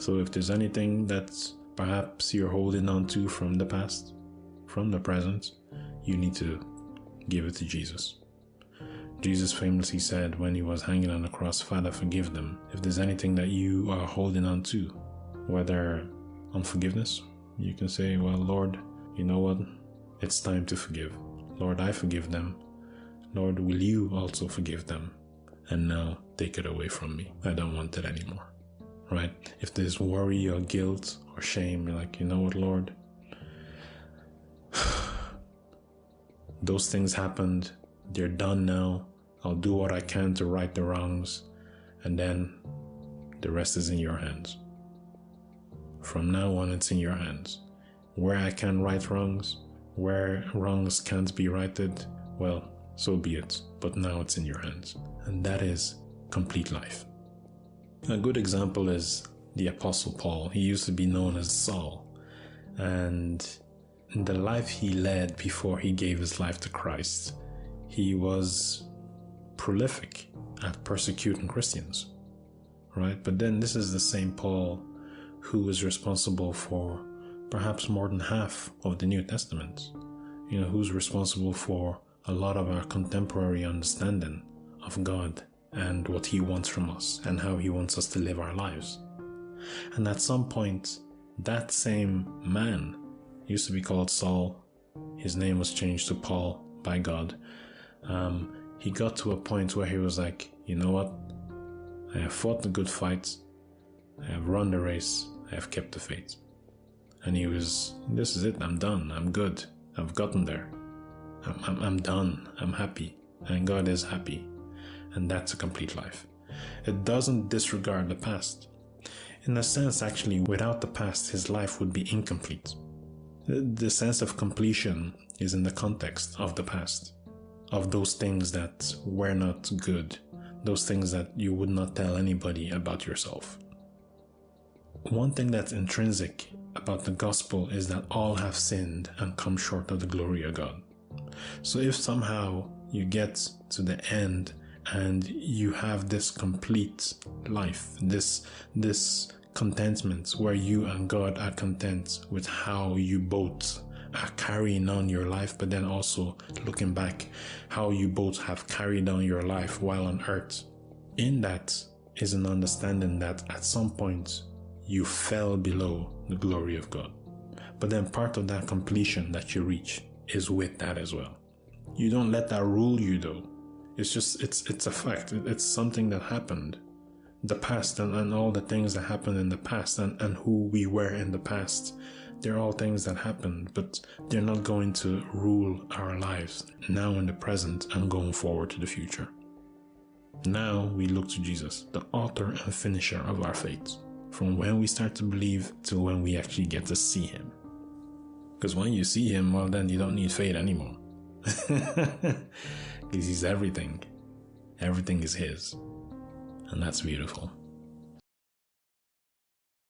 So if there's anything that perhaps you're holding on to from the past, from the present, you need to give it to Jesus. Jesus famously said when he was hanging on the cross, Father, forgive them. If there's anything that you are holding on to, whether unforgiveness, you can say, well, Lord, you know what? It's time to forgive. Lord, I forgive them. Lord, will you also forgive them? And now take it away from me. I don't want it anymore. Right? If there's worry or guilt or shame, you're like, you know what, Lord? Those things happened. They're done now. I'll do what I can to right the wrongs. And then the rest is in your hands. From now on, it's in your hands. Where I can right wrongs, where wrongs can't be righted, well, so be it. But now it's in your hands. And that is complete life. A good example is the Apostle Paul. He used to be known as Saul. And in the life he led before he gave his life to Christ, he was prolific at persecuting Christians, right? But then this is the same Paul who was responsible for perhaps more than half of the New Testament, who's responsible for a lot of our contemporary understanding of God and what he wants from us and how he wants us to live our lives. And at some point, that same man used to be called Saul. His name was changed to Paul by God. He got to a point where he was like, you know what? I have fought the good fight. I have run the race. I have kept the faith. And this is it. I'm done. I'm good. I've gotten there. I'm done. I'm happy. And God is happy. And that's a complete life. It doesn't disregard the past. In a sense, actually, without the past, his life would be incomplete. The sense of completion is in the context of the past, of those things that were not good, those things that you would not tell anybody about yourself. One thing that's intrinsic about the gospel is that all have sinned and come short of the glory of God. So if somehow you get to the end and you have this complete life, this contentment where you and God are content with how you both are carrying on your life, but then also looking back, how you both have carried on your life while on earth. In that is an understanding that at some point you fell below the glory of God. But then part of that completion that you reach is with that as well. You don't let that rule you though. It's a fact. It's something that happened. The past and all the things that happened in the past and who we were in the past, they're all things that happened, but they're not going to rule our lives now in the present and going forward to the future. Now we look to Jesus, the author and finisher of our faith, from when we start to believe to when we actually get to see him. Because when you see him, well, then you don't need faith anymore. Because he's everything. Everything is his. And that's beautiful.